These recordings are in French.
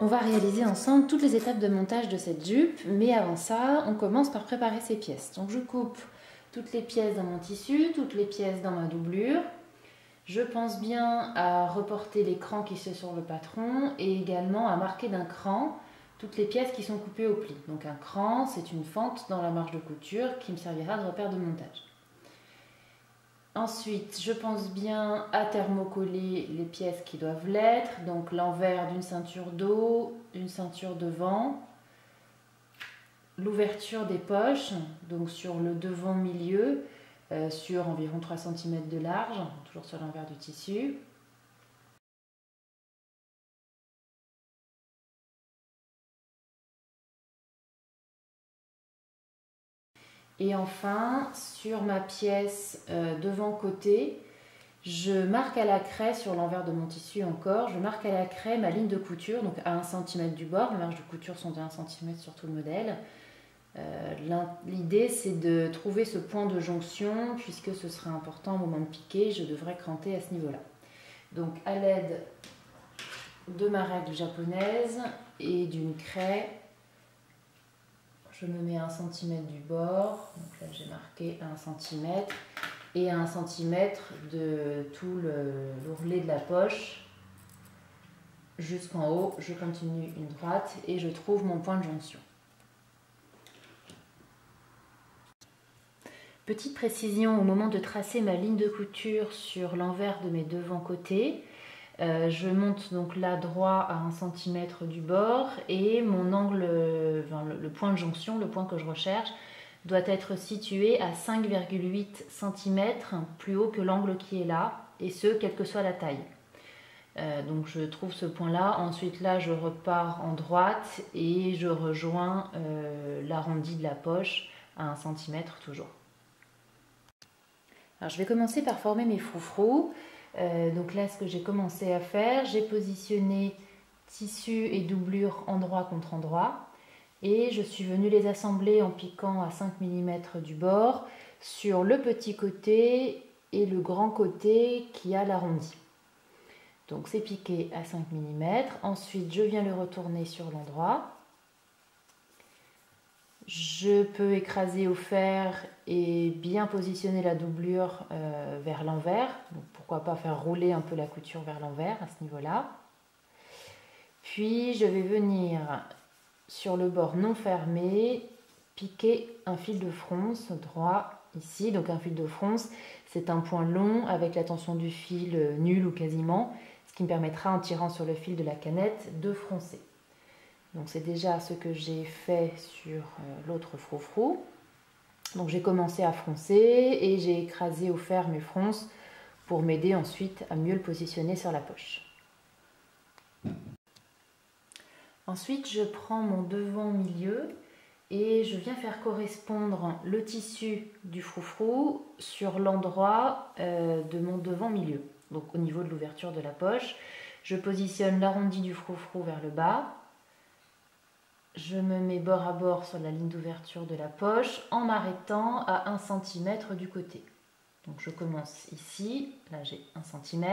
On va réaliser ensemble toutes les étapes de montage de cette jupe, mais avant ça, on commence par préparer ces pièces. Donc je coupe toutes les pièces dans mon tissu, toutes les pièces dans ma doublure. Je pense bien à reporter les crans qui sont sur le patron et également à marquer d'un cran toutes les pièces qui sont coupées au pli. Donc un cran, c'est une fente dans la marge de couture qui me servira de repère de montage. Ensuite, je pense bien à thermocoller les pièces qui doivent l'être, donc l'envers d'une ceinture dos, une ceinture devant, l'ouverture des poches, donc sur le devant-milieu, sur environ 3 cm de large, toujours sur l'envers du tissu. Et enfin, sur ma pièce devant-côté, je marque à la craie sur l'envers de mon tissu encore, je marque à la craie ma ligne de couture, donc à 1 cm du bord. Les marges de couture sont de 1 cm sur tout le modèle. L'idée, c'est de trouver ce point de jonction, puisque ce sera important au moment de piquer, je devrais cranter à ce niveau-là. Donc à l'aide de ma règle japonaise et d'une craie, je me mets à 1 cm du bord, donc là j'ai marqué 1 cm, et à 1 cm de tout l'ourlet de la poche jusqu'en haut. Je continue une droite et je trouve mon point de jonction. Petite précision au moment de tracer ma ligne de couture sur l'envers de mes devants-côtés. Je monte donc là droit à 1 cm du bord et mon angle, le point de jonction, le point que je recherche, doit être situé à 5,8 cm plus haut que l'angle qui est là, et ce, quelle que soit la taille. Donc je trouve ce point là, ensuite là je repars en droite et je rejoins l'arrondi de la poche à 1 cm toujours. Alors je vais commencer par former mes froufrous. Donc là, ce que j'ai commencé à faire, j'ai positionné tissu et doublure endroit contre endroit et je suis venue les assembler en piquant à 5 mm du bord sur le petit côté et le grand côté qui a l'arrondi. Donc c'est piqué à 5 mm. Ensuite, je viens le retourner sur l'endroit. Je peux écraser au fer et bien positionner la doublure vers l'envers. Donc pourquoi pas faire rouler un peu la couture vers l'envers à ce niveau-là. Puis je vais venir sur le bord non fermé piquer un fil de fronce droit ici. Donc un fil de fronce, c'est un point long avec la tension du fil nulle ou quasiment, ce qui me permettra en tirant sur le fil de la canette de froncer. Donc c'est déjà ce que j'ai fait sur l'autre froufrou. Donc j'ai commencé à froncer et j'ai écrasé au fer mes fronces pour m'aider ensuite à mieux le positionner sur la poche. Ensuite je prends mon devant milieu et je viens faire correspondre le tissu du froufrou sur l'endroit de mon devant milieu. Donc au niveau de l'ouverture de la poche, je positionne l'arrondi du froufrou vers le bas. Je me mets bord à bord sur la ligne d'ouverture de la poche en m'arrêtant à 1 cm du côté. Donc je commence ici, là j'ai 1 cm,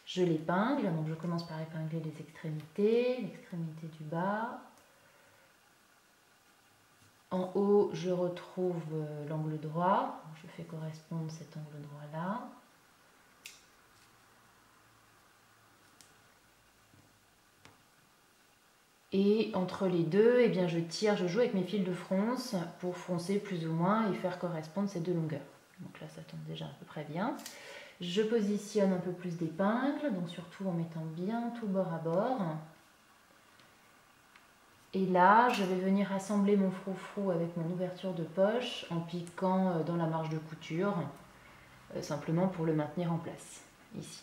je l'épingle, donc je commence par épingler les extrémités, l'extrémité du bas. En haut, je retrouve l'angle droit, je fais correspondre cet angle droit là. Et entre les deux, eh bien, je tire, je joue avec mes fils de fronce pour froncer plus ou moins et faire correspondre ces deux longueurs. Donc là, ça tombe déjà à peu près bien. Je positionne un peu plus d'épingles, donc surtout en mettant bien tout bord à bord. Et là, je vais venir assembler mon froufrou avec mon ouverture de poche en piquant dans la marge de couture, simplement pour le maintenir en place, ici.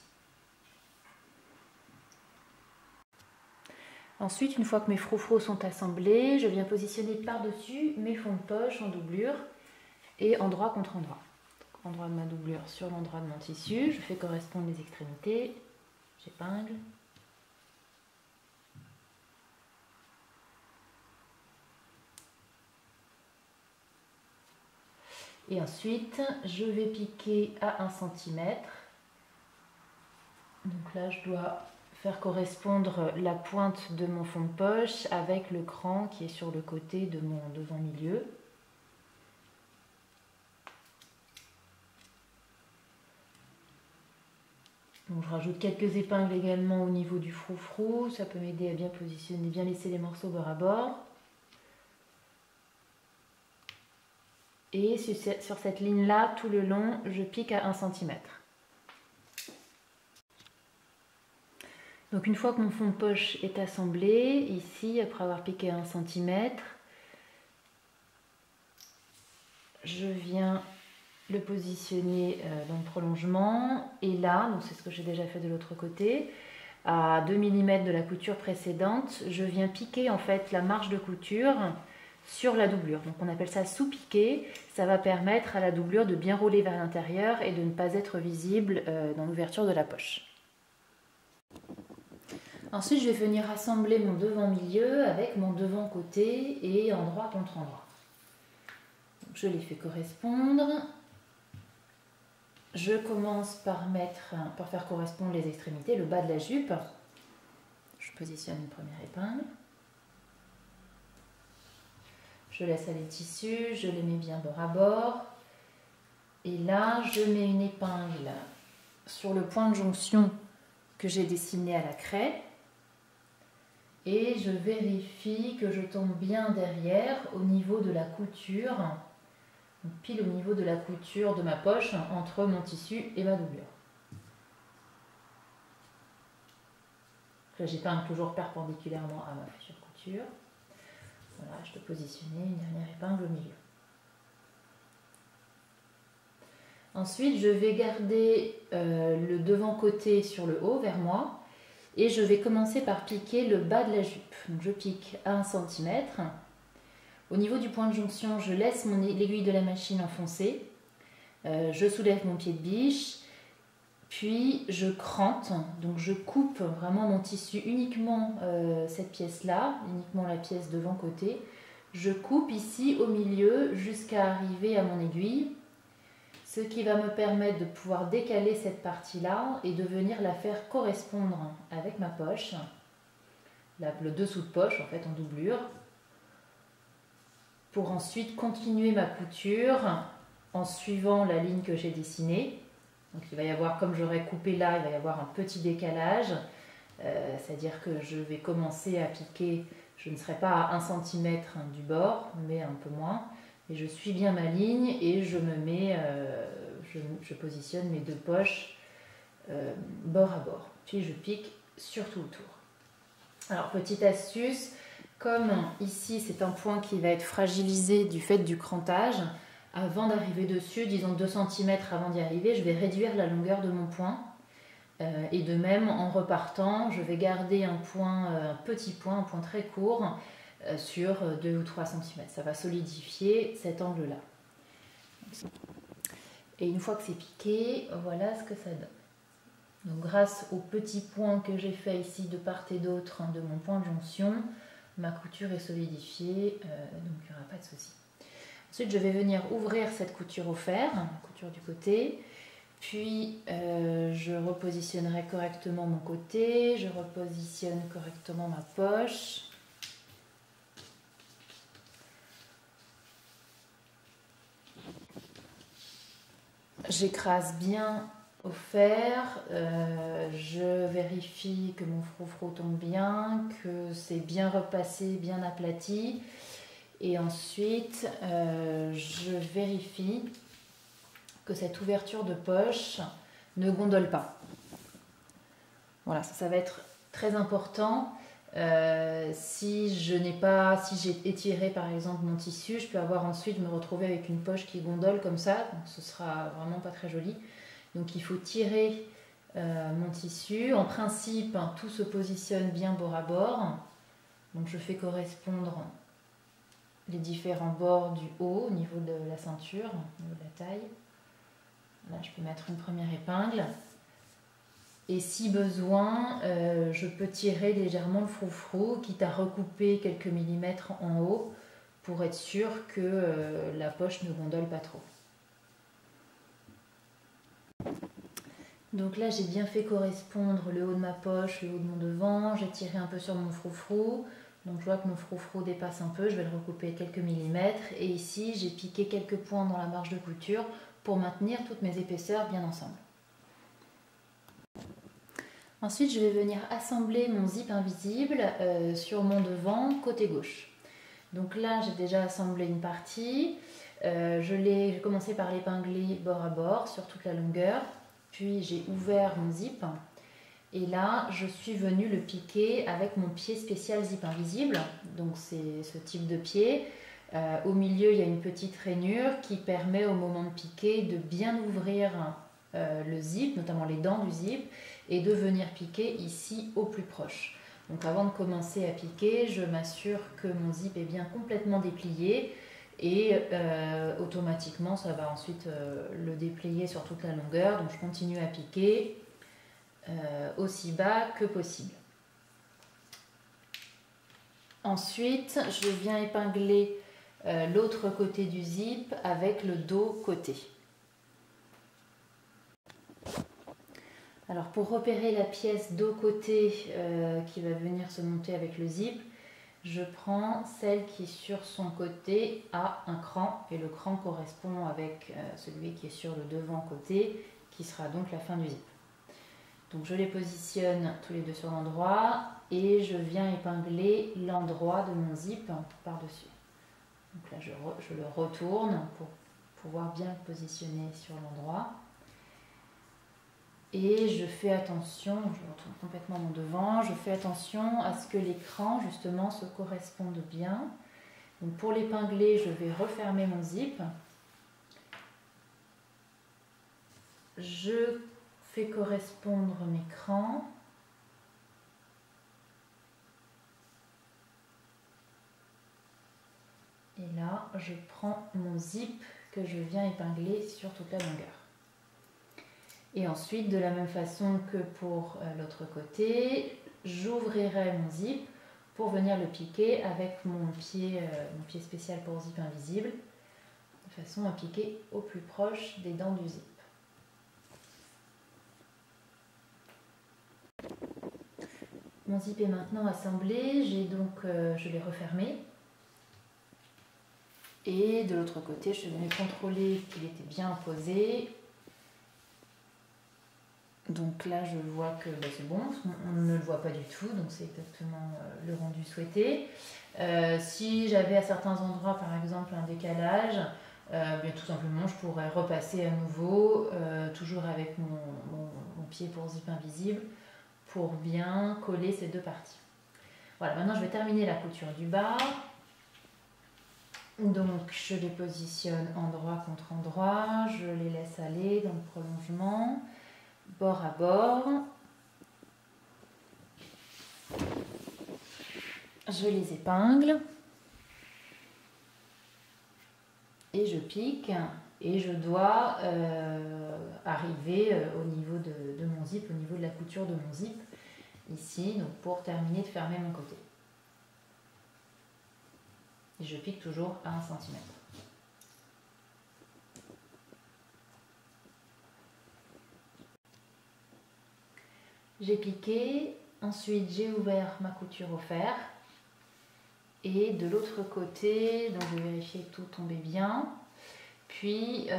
Ensuite, une fois que mes froufrous sont assemblés, je viens positionner par-dessus mes fonds de poche en doublure et endroit contre endroit. Donc, endroit de ma doublure sur l'endroit de mon tissu, je fais correspondre les extrémités, j'épingle. Et ensuite, je vais piquer à 1 cm. Donc là, je dois faire correspondre la pointe de mon fond de poche avec le cran qui est sur le côté de mon devant-milieu. Donc, je rajoute quelques épingles également au niveau du froufrou, ça peut m'aider à bien positionner, bien laisser les morceaux bord à bord. Et sur cette ligne-là, tout le long, je pique à 1 cm. Donc une fois que mon fond de poche est assemblé, ici, après avoir piqué à 1 cm, je viens le positionner dans le prolongement. Et là, donc c'est ce que j'ai déjà fait de l'autre côté, à 2 mm de la couture précédente, je viens piquer en fait la marge de couture sur la doublure. Donc on appelle ça sous-piquer. Ça va permettre à la doublure de bien rouler vers l'intérieur et de ne pas être visible dans l'ouverture de la poche. Ensuite, je vais venir assembler mon devant-milieu avec mon devant-côté et endroit contre endroit. Donc, je les fais correspondre. Je commence par faire correspondre les extrémités, le bas de la jupe. Je positionne une première épingle. Je laisse aller le tissu, je les mets bien bord à bord. Et là, je mets une épingle sur le point de jonction que j'ai dessiné à la craie. Et je vérifie que je tombe bien derrière au niveau de la couture, pile au niveau de la couture de ma poche entre mon tissu et ma doublure. Là, j'épingle toujours perpendiculairement à ma future couture. Voilà, je peux positionner une dernière épingle au milieu. Ensuite, je vais garder le devant-côté sur le haut vers moi. Et je vais commencer par piquer le bas de la jupe. Donc je pique à 1 cm. Au niveau du point de jonction, je laisse l'aiguille de la machine enfoncer. Je soulève mon pied de biche. Puis je crante. Donc je coupe vraiment mon tissu, uniquement cette pièce-là, uniquement la pièce devant-côté. Je coupe ici au milieu jusqu'à arriver à mon aiguille. Ce qui va me permettre de pouvoir décaler cette partie-là et de venir la faire correspondre avec ma poche, le dessous de poche en fait en doublure, pour ensuite continuer ma couture en suivant la ligne que j'ai dessinée. Donc il va y avoir, comme j'aurais coupé là, il va y avoir un petit décalage, c'est-à-dire que je vais commencer à piquer, je ne serai pas à 1 cm du bord, mais un peu moins. Et je suis bien ma ligne et je me mets, je positionne mes deux poches bord à bord. Puis je pique sur tout le tour. Alors petite astuce, comme ici c'est un point qui va être fragilisé du fait du crantage, avant d'arriver dessus, disons 2 cm avant d'y arriver, je vais réduire la longueur de mon point. Et de même en repartant, je vais garder un petit point, un point très court, sur 2 ou 3 cm. Ça va solidifier cet angle-là. Et une fois que c'est piqué, voilà ce que ça donne. Donc grâce au petit point que j'ai fait ici de part et d'autre de mon point de jonction, ma couture est solidifiée, donc il n'y aura pas de souci. Ensuite, je vais venir ouvrir cette couture au fer, la couture du côté. Puis je repositionnerai correctement mon côté, je repositionne correctement ma poche. J'écrase bien au fer, je vérifie que mon froufrou tombe bien, que c'est bien repassé, bien aplati. Et ensuite, je vérifie que cette ouverture de poche ne gondole pas. Voilà, ça va être très important. Si j'ai étiré par exemple mon tissu, je peux avoir ensuite me retrouver avec une poche qui gondole comme ça, donc ce sera vraiment pas très joli. Donc il faut tirer mon tissu. En principe, tout se positionne bien bord à bord. Donc je fais correspondre les différents bords du haut au niveau de la ceinture, au niveau de la taille. Là, je peux mettre une première épingle. Et si besoin, je peux tirer légèrement le froufrou, quitte à recouper quelques millimètres en haut pour être sûr que la poche ne gondole pas trop. Donc là, j'ai bien fait correspondre le haut de ma poche, le haut de mon devant. J'ai tiré un peu sur mon froufrou. Donc je vois que mon froufrou dépasse un peu. Je vais le recouper quelques millimètres. Et ici, j'ai piqué quelques points dans la marge de couture pour maintenir toutes mes épaisseurs bien ensemble. Ensuite, je vais venir assembler mon zip invisible sur mon devant, côté gauche. Donc là, j'ai déjà assemblé une partie. J'ai commencé par l'épingler bord à bord sur toute la longueur. Puis j'ai ouvert mon zip. Et là, je suis venue le piquer avec mon pied spécial zip invisible. Donc c'est ce type de pied. Au milieu, il y a une petite rainure qui permet au moment de piquer de bien ouvrir le zip, notamment les dents du zip, et de venir piquer ici au plus proche. Donc avant de commencer à piquer, je m'assure que mon zip est bien complètement déplié et automatiquement ça va ensuite le déplier sur toute la longueur. Donc je continue à piquer aussi bas que possible. Ensuite, je viens épingler l'autre côté du zip avec le dos côté. Alors pour repérer la pièce dos côté qui va venir se monter avec le zip, je prends celle qui sur son côté a un cran et le cran correspond avec celui qui est sur le devant côté qui sera donc la fin du zip. Donc je les positionne tous les deux sur l'endroit et je viens épingler l'endroit de mon zip par-dessus. Donc là je le retourne pour pouvoir bien le positionner sur l'endroit. Et je fais attention, je retourne complètement mon devant, je fais attention à ce que les crans justement se correspondent bien. Donc pour l'épingler, je vais refermer mon zip. Je fais correspondre mes crans. Et là, je prends mon zip que je viens épingler sur toute la longueur. Et ensuite, de la même façon que pour l'autre côté, j'ouvrirai mon zip pour venir le piquer avec mon pied spécial pour zip invisible, de façon à piquer au plus proche des dents du zip. Mon zip est maintenant assemblé, je l'ai refermé. Et de l'autre côté, je suis venue contrôler qu'il était bien posé. Donc là, je vois que c'est bon, on ne le voit pas du tout, donc c'est exactement le rendu souhaité. Si j'avais à certains endroits, par exemple, un décalage, tout simplement, je pourrais repasser à nouveau, toujours avec mon pied pour zip invisible, pour bien coller ces deux parties. Voilà, maintenant je vais terminer la couture du bas. Donc je les positionne endroit contre endroit, je les laisse aller dans le prolongement. Bord à bord, je les épingle et je pique et je dois arriver au niveau de mon zip, au niveau de la couture de mon zip ici, donc pour terminer de fermer mon côté. Et je pique toujours à 1 cm. J'ai piqué, ensuite j'ai ouvert ma couture au fer et de l'autre côté, donc je vais vérifier que tout tombait bien. Puis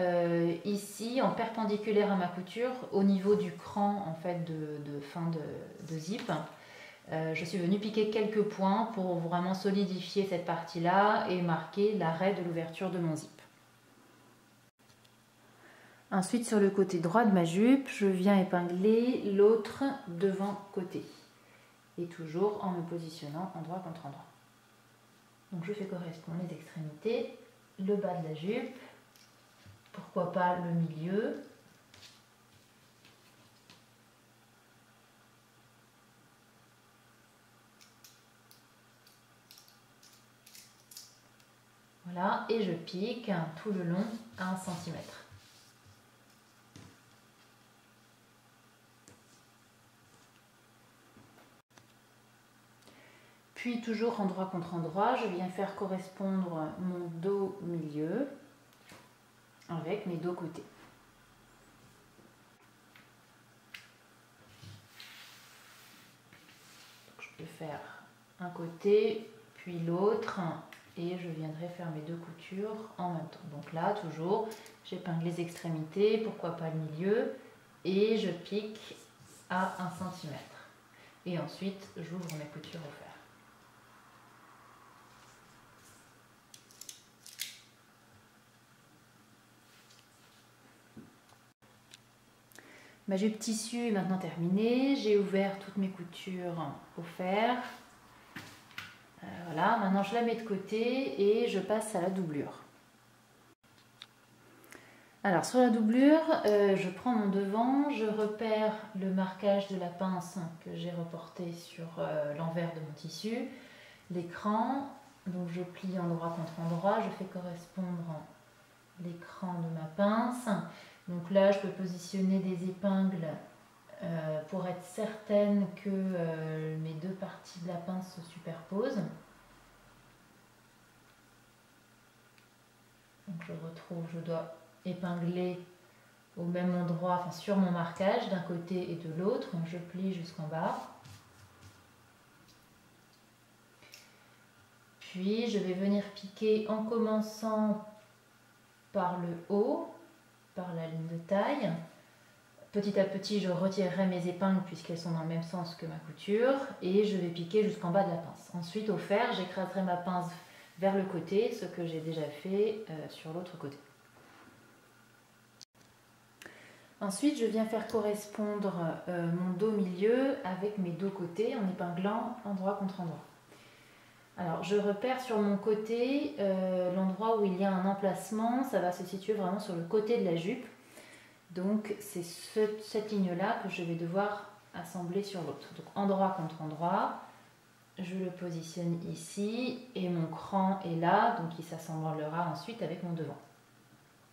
ici, en perpendiculaire à ma couture, au niveau du cran en fait de fin de zip, je suis venue piquer quelques points pour vraiment solidifier cette partie-là et marquer l'arrêt de l'ouverture de mon zip. Ensuite, sur le côté droit de ma jupe, je viens épingler l'autre devant côté. Et toujours en me positionnant endroit contre endroit. Donc je fais correspondre les extrémités, le bas de la jupe, pourquoi pas le milieu. Voilà, et je pique tout le long à 1 cm. Puis toujours endroit contre endroit, je viens faire correspondre mon dos milieu avec mes dos côtés. faire un côté, puis l'autre, et je viendrai faire mes 2 coutures en même temps. Donc là, toujours, j'épingle les extrémités, pourquoi pas le milieu, et je pique à 1 cm. Et ensuite, j'ouvre mes coutures au fer. Ma jupe tissu est maintenant terminée. J'ai ouvert toutes mes coutures au fer. Voilà, maintenant je la mets de côté et je passe à la doublure. Alors sur la doublure, je prends mon devant, je repère le marquage de la pince que j'ai reporté sur l'envers de mon tissu, l'écran, donc je plie endroit contre endroit, je fais correspondre l'écran de ma pince. Donc là je peux positionner des épingles pour être certaine que mes 2 parties de la pince se superposent. Donc je dois épingler au même endroit, enfin sur mon marquage d'un côté et de l'autre. Je plie jusqu'en bas. Puis je vais venir piquer en commençant par le haut, par la ligne de taille. Petit à petit, je retirerai mes épingles puisqu'elles sont dans le même sens que ma couture et je vais piquer jusqu'en bas de la pince. Ensuite, au fer, j'écraserai ma pince vers le côté, ce que j'ai déjà fait sur l'autre côté. Ensuite, je viens faire correspondre mon dos milieu avec mes 2 côtés en épinglant endroit contre endroit. Alors, je repère sur mon côté l'endroit où il y a un emplacement, ça va se situer vraiment sur le côté de la jupe. Donc, c'est cette ligne-là que je vais devoir assembler sur l'autre. Donc, endroit contre endroit, je le positionne ici et mon cran est là, donc il s'assemblera ensuite avec mon devant.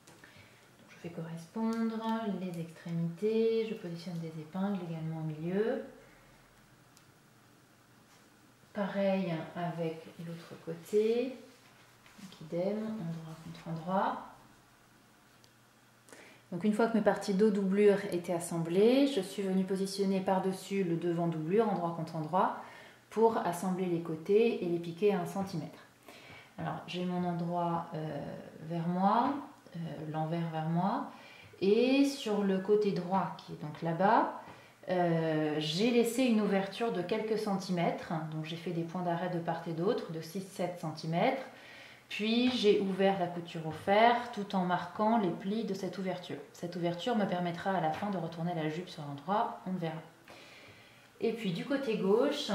Donc, je fais correspondre les extrémités, je positionne des épingles également au milieu. Pareil avec l'autre côté, donc idem, endroit contre endroit. Donc une fois que mes parties dos doublure étaient assemblées, je suis venue positionner par-dessus le devant doublure, endroit contre endroit, pour assembler les côtés et les piquer à 1 cm. Alors j'ai mon endroit vers moi, l'envers vers moi, et sur le côté droit qui est donc là-bas, j'ai laissé une ouverture de quelques centimètres, donc j'ai fait des points d'arrêt de part et d'autre de 6-7 cm. Puis j'ai ouvert la couture au fer tout en marquant les plis de cette ouverture. Cette ouverture me permettra à la fin de retourner la jupe sur l'endroit, on verra. Et puis du côté gauche,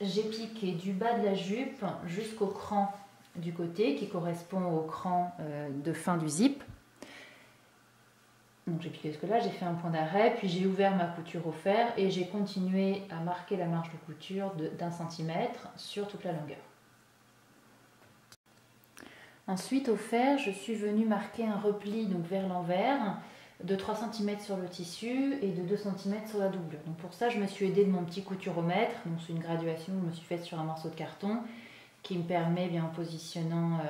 j'ai piqué du bas de la jupe jusqu'au cran du côté qui correspond au cran de fin du zip. Donc j'ai piqué jusque là, j'ai fait un point d'arrêt, puis j'ai ouvert ma couture au fer et j'ai continué à marquer la marge de couture d'1 centimètre sur toute la longueur. Ensuite, au fer, je suis venue marquer un repli donc vers l'envers de 3 cm sur le tissu et de 2 cm sur la doublure. Donc pour ça, je me suis aidée de mon petit couturomètre. Donc c'est une graduation que je me suis faite sur un morceau de carton qui me permet, bien en positionnant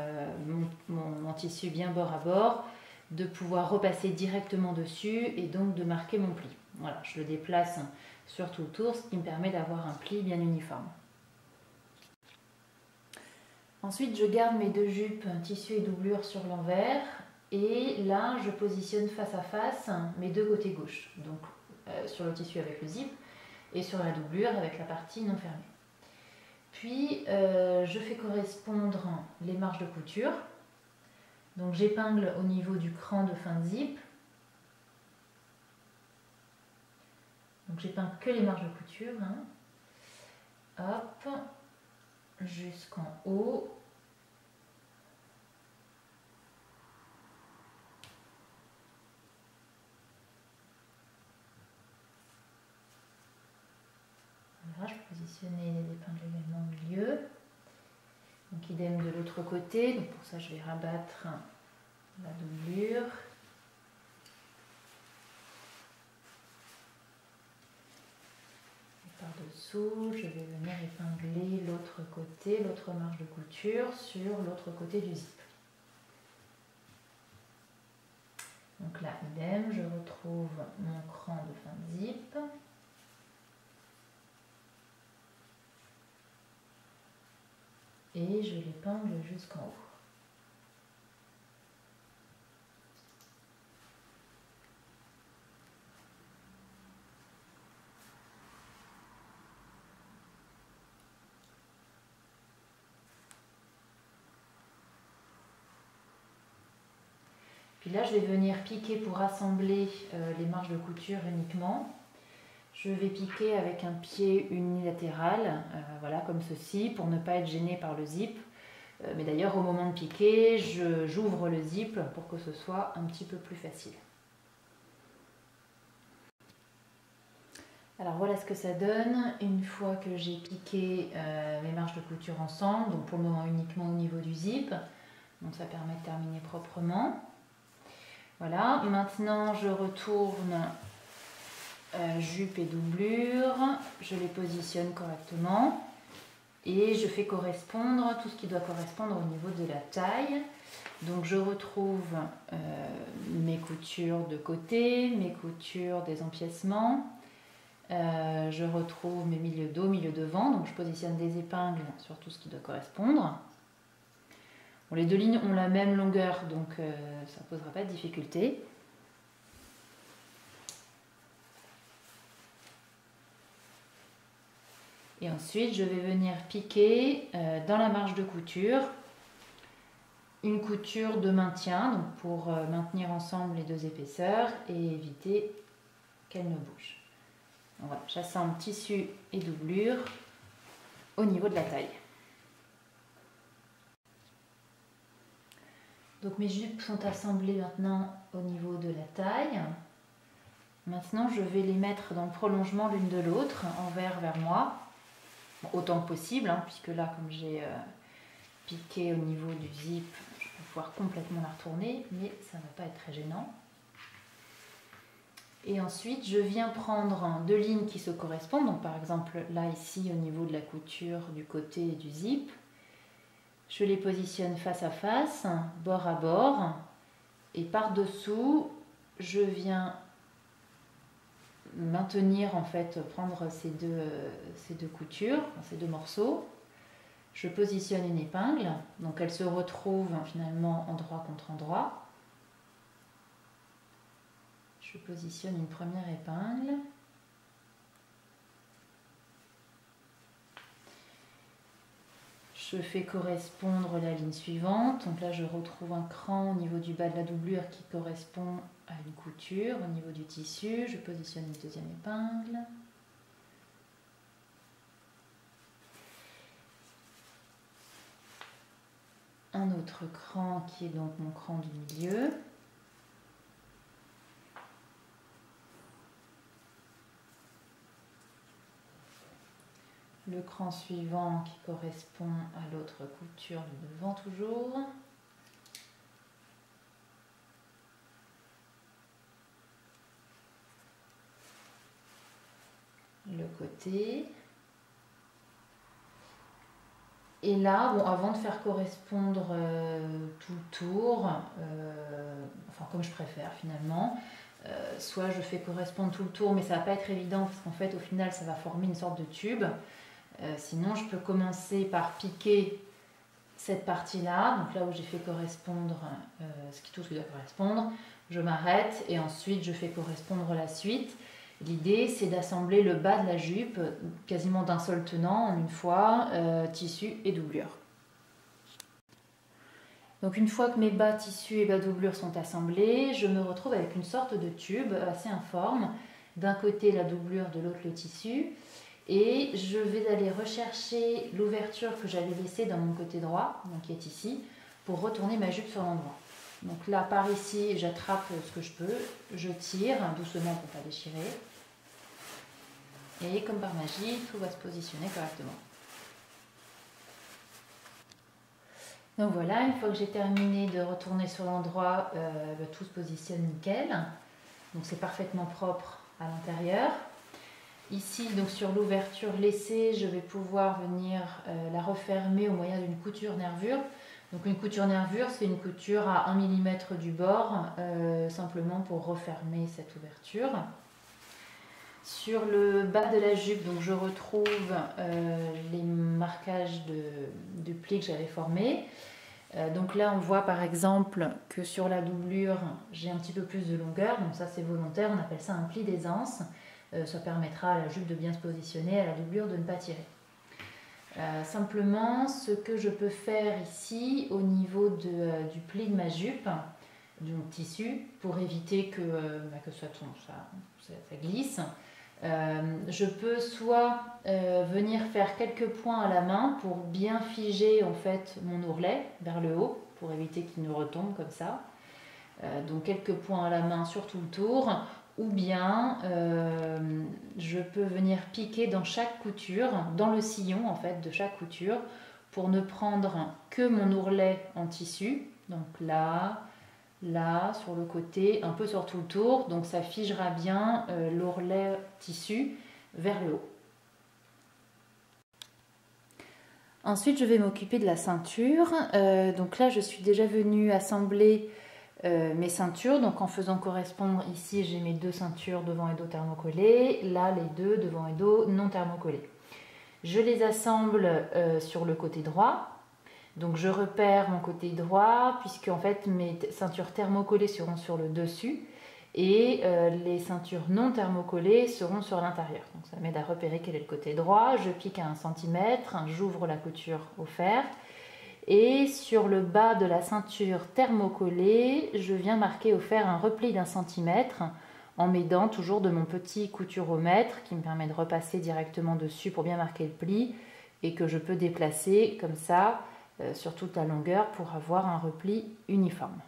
mon tissu bien bord à bord, de pouvoir repasser directement dessus et donc de marquer mon pli. Voilà, je le déplace sur tout le tour, ce qui me permet d'avoir un pli bien uniforme. Ensuite, je garde mes 2 jupes tissu et doublure sur l'envers et là, je positionne face à face mes 2 côtés gauche, donc sur le tissu avec le zip et sur la doublure avec la partie non fermée. Puis, je fais correspondre les marges de couture. Donc, j'épingle au niveau du cran de fin de zip. Donc, j'épingle que les marges de couture. Hop, jusqu'en haut. Voilà, je peux positionner les épingles également au milieu. Donc idem de l'autre côté. Donc pour ça, je vais rabattre la doublure. Et par-dessous, je vais venir épingler l'autre côté, l'autre marge de couture sur l'autre côté du zip. Donc là, idem, je retrouve mon cran de fin de zip. et je l'épingle jusqu'en haut. Puis là, je vais venir piquer pour assembler les marges de couture uniquement. Je vais piquer avec un pied unilatéral, voilà, comme ceci, pour ne pas être gêné par le zip. Mais d'ailleurs, au moment de piquer, j'ouvre le zip pour que ce soit un petit peu plus facile. Alors voilà ce que ça donne une fois que j'ai piqué mes marges de couture ensemble, donc pour le moment uniquement au niveau du zip. Donc ça permet de terminer proprement. Voilà, maintenant je retourne jupe et doublure, je les positionne correctement et je fais correspondre tout ce qui doit correspondre au niveau de la taille. Donc je retrouve mes coutures de côté, mes coutures des empiècements, je retrouve mes milieux dos, milieu devant, donc je positionne des épingles sur tout ce qui doit correspondre. Bon, les deux lignes ont la même longueur, donc ça ne posera pas de difficulté. Et ensuite, je vais venir piquer dans la marge de couture une couture de maintien, donc pour maintenir ensemble les deux épaisseurs et éviter qu'elles ne bougent. Donc voilà, j'assemble tissu et doublure au niveau de la taille. Donc mes jupes sont assemblées maintenant au niveau de la taille. Maintenant, je vais les mettre dans le prolongement l'une de l'autre, envers vers moi, autant que possible, hein, puisque là, comme j'ai piqué au niveau du zip, je vais pouvoir complètement la retourner, mais ça ne va pas être très gênant. Et ensuite, je viens prendre deux lignes qui se correspondent, donc par exemple là, ici, au niveau de la couture du côté du zip. Je les positionne face à face, bord à bord, et par-dessous, je viens maintenir, en fait, prendre ces deux coutures, ces deux morceaux. Je positionne une épingle, donc elle se retrouve finalement endroit contre endroit. Je positionne une première épingle. Je fais correspondre la ligne suivante. Donc là, je retrouve un cran au niveau du bas de la doublure qui correspond à une couture. Au niveau du tissu, je positionne une deuxième épingle. Un autre cran qui est donc mon cran du milieu. Le cran suivant qui correspond à l'autre couture du devant toujours. Le côté. Et là, bon, avant de faire correspondre tout le tour, enfin comme je préfère finalement, soit je fais correspondre tout le tour, mais ça va pas être évident parce qu'en fait au final ça va former une sorte de tube. Sinon je peux commencer par piquer cette partie-là, donc là où j'ai fait correspondre tout ce qui doit correspondre, je m'arrête et ensuite je fais correspondre la suite. L'idée, c'est d'assembler le bas de la jupe quasiment d'un seul tenant en une fois, tissu et doublure. Donc une fois que mes bas tissu et bas doublure sont assemblés, je me retrouve avec une sorte de tube assez informe. D'un côté la doublure, de l'autre le tissu. Et je vais aller rechercher l'ouverture que j'avais laissée dans mon côté droit, donc qui est ici, pour retourner ma jupe sur l'endroit. Donc là, par ici, j'attrape ce que je peux, je tire doucement pour ne pas déchirer. Et comme par magie, tout va se positionner correctement. Donc voilà, une fois que j'ai terminé de retourner sur l'endroit, tout se positionne nickel. Donc c'est parfaitement propre à l'intérieur. Ici, donc sur l'ouverture laissée, je vais pouvoir venir la refermer au moyen d'une couture nervure. Donc une couture nervure, c'est une couture à 1 mm du bord, simplement pour refermer cette ouverture. Sur le bas de la jupe, donc je retrouve les marquages de plis que j'avais formés. Donc là, on voit par exemple que sur la doublure, j'ai un petit peu plus de longueur. Donc ça, c'est volontaire. On appelle ça un pli d'aisance. Ça permettra à la jupe de bien se positionner, à la doublure de ne pas tirer. Simplement, ce que je peux faire ici au niveau du pli de ma jupe, du tissu, pour éviter que ça glisse, je peux soit venir faire quelques points à la main pour bien figer en fait mon ourlet vers le haut, pour éviter qu'il ne retombe comme ça. Donc quelques points à la main sur tout le tour, ou bien je peux venir piquer dans chaque couture, dans le sillon en fait de chaque couture, pour ne prendre que mon ourlet en tissu, donc là, sur le côté, un peu sur tout le tour, donc ça figera bien l'ourlet tissu vers le haut. Ensuite, je vais m'occuper de la ceinture. Donc là, je suis déjà venue assembler mes ceintures. Donc en faisant correspondre, ici, j'ai mes deux ceintures devant et dos thermocollées. Là, les deux devant et dos non thermocollées. Je les assemble sur le côté droit. Donc je repère mon côté droit, puisque en fait mes ceintures thermocollées seront sur le dessus et les ceintures non thermocollées seront sur l'intérieur. Donc ça m'aide à repérer quel est le côté droit. Je pique à 1 cm, j'ouvre la couture au fer et sur le bas de la ceinture thermocollée, je viens marquer au fer un repli d'1 centimètre en m'aidant toujours de mon petit couturomètre qui me permet de repasser directement dessus pour bien marquer le pli et que je peux déplacer comme ça sur toute la longueur pour avoir un repli uniforme.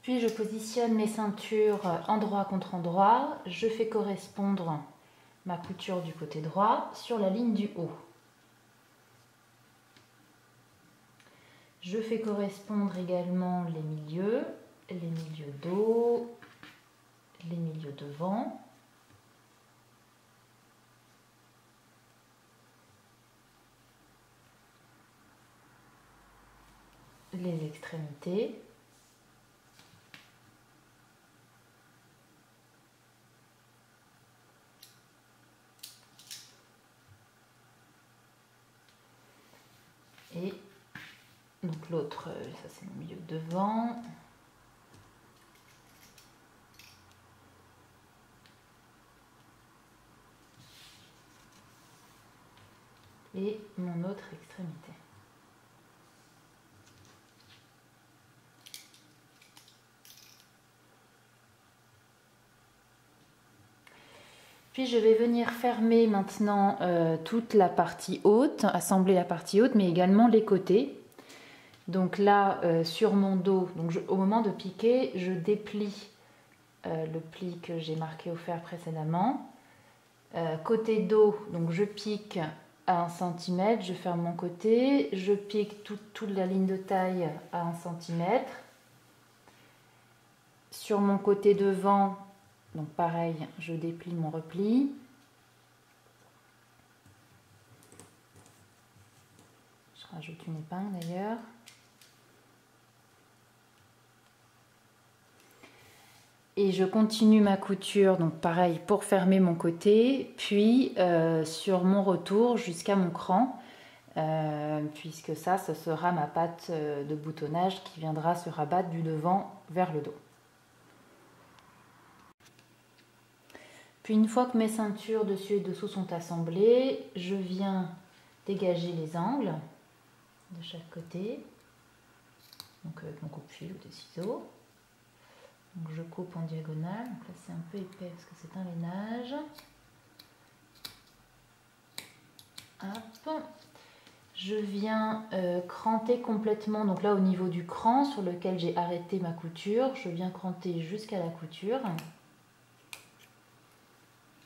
Puis je positionne mes ceintures endroit contre endroit, je fais correspondre ma couture du côté droit sur la ligne du haut. Je fais correspondre également les milieux dos, les milieux devant. Les extrémités. Et donc l'autre, ça c'est le milieu devant. Et mon autre extrémité. Puis je vais venir fermer maintenant toute la partie haute, assembler la partie haute, mais également les côtés. Donc là, sur mon dos, donc au moment de piquer, je déplie le pli que j'ai marqué au fer précédemment. Côté dos, donc je pique à 1 cm, je ferme mon côté, je pique toute la ligne de taille à 1 cm. Sur mon côté devant, donc pareil, je déplie mon repli. Je rajoute une épingle d'ailleurs. Et je continue ma couture, donc pareil pour fermer mon côté, puis sur mon retour jusqu'à mon cran, puisque ça, ce sera ma patte de boutonnage qui viendra se rabattre du devant vers le dos. Puis une fois que mes ceintures dessus et dessous sont assemblées, je viens dégager les angles de chaque côté, donc avec mon coupe-fil ou des ciseaux. Donc je coupe en diagonale, donc là c'est un peu épais parce que c'est un lainage. Hop. Je viens cranter complètement, donc là au niveau du cran sur lequel j'ai arrêté ma couture, je viens cranter jusqu'à la couture.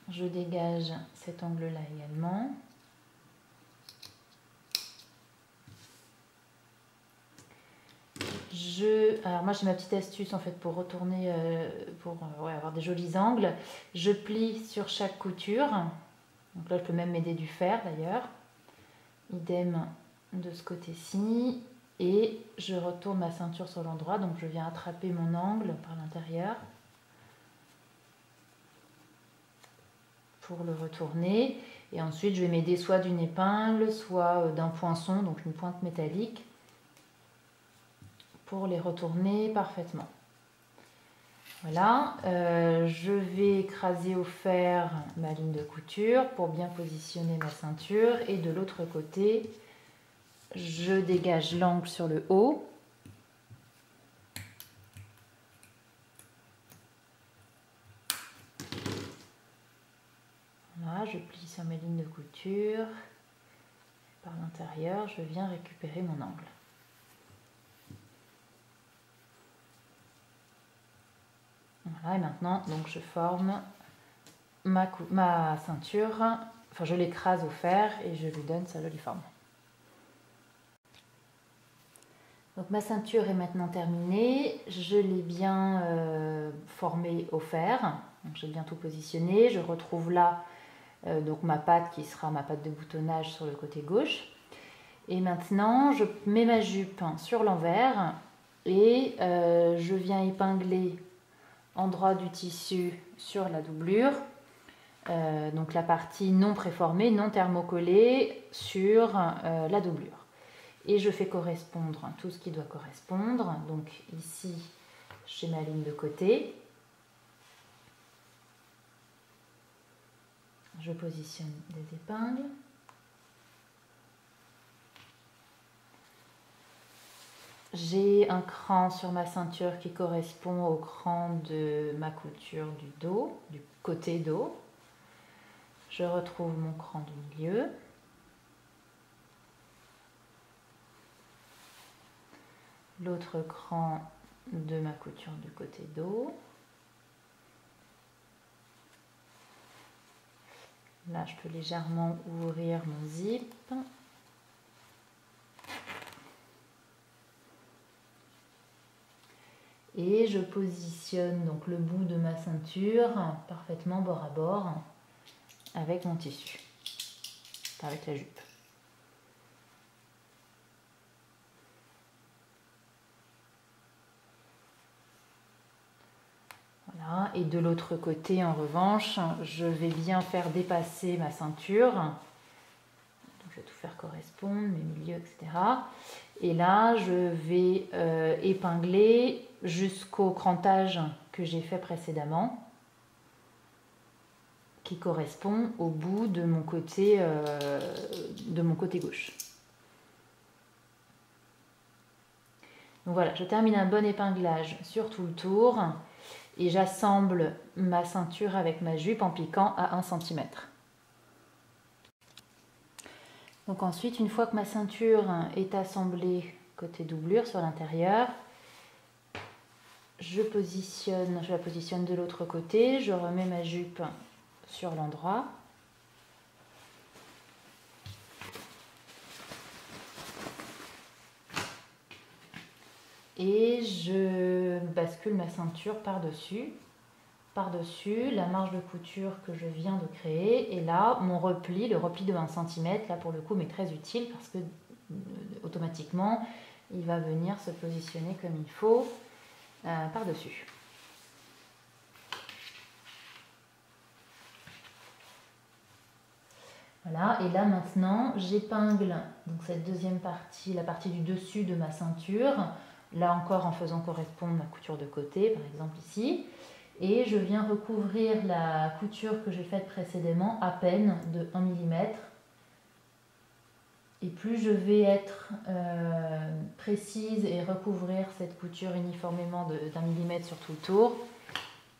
Je dégage cet angle-là également. Alors moi j'ai ma petite astuce en fait pour retourner, pour avoir des jolis angles. Je plie sur chaque couture. Donc là je peux même m'aider du fer d'ailleurs. Idem de ce côté-ci. Et je retourne ma ceinture sur l'endroit. Donc je viens attraper mon angle par l'intérieur. pour le retourner. Et ensuite, je vais m'aider soit d'une épingle, soit d'un poinçon, donc une pointe métallique, pour les retourner parfaitement. Voilà, je vais écraser au fer ma ligne de couture pour bien positionner ma ceinture. Et de l'autre côté, je dégage l'angle sur le haut. Voilà, je plie sur mes lignes de couture. Par l'intérieur, je viens récupérer mon angle. Voilà, et maintenant, donc je forme ma ceinture, enfin je l'écrase au fer et je lui donne sa jolie forme. Donc ma ceinture est maintenant terminée, je l'ai bien formée au fer, j'ai bien tout positionné, je retrouve là donc ma patte qui sera ma patte de boutonnage sur le côté gauche. Et maintenant je mets ma jupe sur l'envers et je viens épingler endroit du tissu sur la doublure, donc la partie non préformée, non thermocollée sur la doublure. Et je fais correspondre tout ce qui doit correspondre. Donc ici, j'ai ma ligne de côté. Je positionne des épingles. J'ai un cran sur ma ceinture qui correspond au cran de ma couture du dos, du côté dos. Je retrouve mon cran du milieu. L'autre cran de ma couture du côté dos. Là, je peux légèrement ouvrir mon zip. Et je positionne donc le bout de ma ceinture parfaitement bord à bord avec mon tissu, avec la jupe. Voilà. Et de l'autre côté, en revanche, je vais bien faire dépasser ma ceinture. Donc, je vais tout faire correspondre, mes milieux, etc. Et là, je vais épingler jusqu'au crantage que j'ai fait précédemment, qui correspond au bout de mon côté gauche. Donc voilà, je termine un bon épinglage sur tout le tour et j'assemble ma ceinture avec ma jupe en piquant à 1 cm. Donc ensuite, une fois que ma ceinture est assemblée côté doublure sur l'intérieur, je la positionne de l'autre côté, je remets ma jupe sur l'endroit. Et je bascule ma ceinture par-dessus la marge de couture que je viens de créer. Et là, mon repli, le repli de 1 cm, là pour le coup, m'est très utile parce que automatiquement, il va venir se positionner comme il faut par-dessus. Voilà, et là maintenant, j'épingle donc cette deuxième partie, la partie du dessus de ma ceinture, là encore en faisant correspondre ma couture de côté, par exemple ici. Et je viens recouvrir la couture que j'ai faite précédemment à peine de 1 mm. Et plus je vais être précise et recouvrir cette couture uniformément d'1 mm sur tout le tour,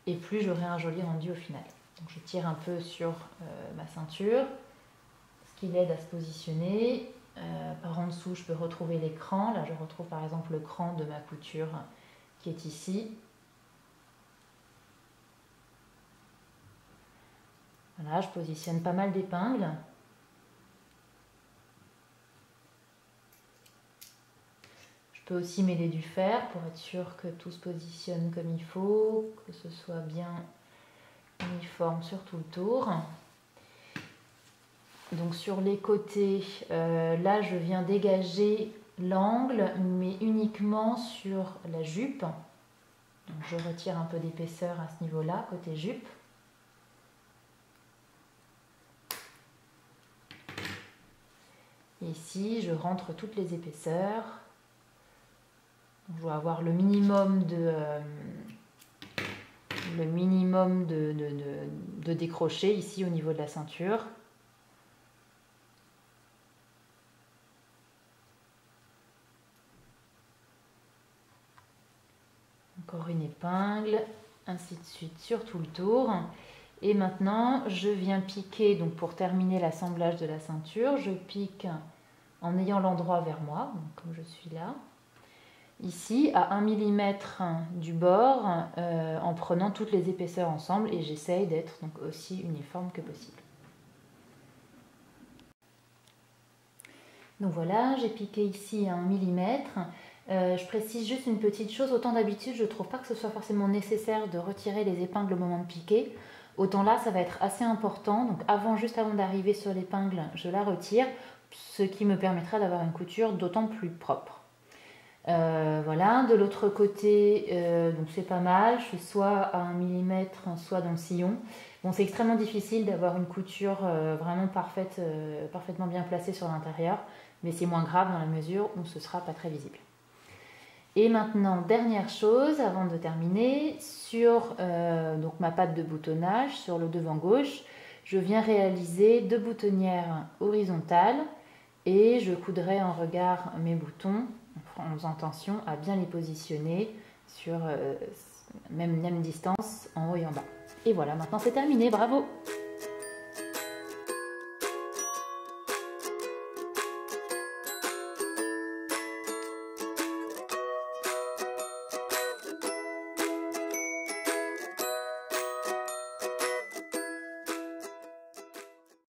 et plus j'aurai un joli rendu au final. Donc je tire un peu sur ma ceinture, ce qui l'aide à se positionner. Par en dessous, je peux retrouver l'écran. Là, je retrouve par exemple le cran de ma couture qui est ici. Voilà, je positionne pas mal d'épingles. Je peux aussi mêler du fer pour être sûr que tout se positionne comme il faut, que ce soit bien uniforme sur tout le tour. Donc sur les côtés, là je viens dégager l'angle, mais uniquement sur la jupe. Donc je retire un peu d'épaisseur à ce niveau-là, côté jupe. Et ici, je rentre toutes les épaisseurs. Je dois avoir le minimum de décroché ici au niveau de la ceinture. Encore une épingle, ainsi de suite sur tout le tour. Et maintenant, je viens piquer, donc pour terminer l'assemblage de la ceinture, je pique en ayant l'endroit vers moi, donc comme je suis là. Ici, à 1 mm du bord, en prenant toutes les épaisseurs ensemble, et j'essaye d'être donc aussi uniforme que possible. Donc voilà, j'ai piqué ici à 1 mm. Je précise juste une petite chose, autant d'habitude je ne trouve pas que ce soit forcément nécessaire de retirer les épingles au moment de piquer, autant là ça va être assez important, donc juste avant d'arriver sur l'épingle, je la retire, ce qui me permettra d'avoir une couture d'autant plus propre. Voilà, de l'autre côté, donc c'est pas mal, je suis soit à 1 mm, soit dans le sillon. Bon, c'est extrêmement difficile d'avoir une couture vraiment parfaitement bien placée sur l'intérieur, mais c'est moins grave dans la mesure où ce ne sera pas très visible. Et maintenant, dernière chose avant de terminer, sur donc ma patte de boutonnage, sur le devant gauche, je viens réaliser 2 boutonnières horizontales et je coudrai en regard mes boutons en faisant attention à bien les positionner sur même distance en haut et en bas. Et voilà, maintenant c'est terminé, bravo!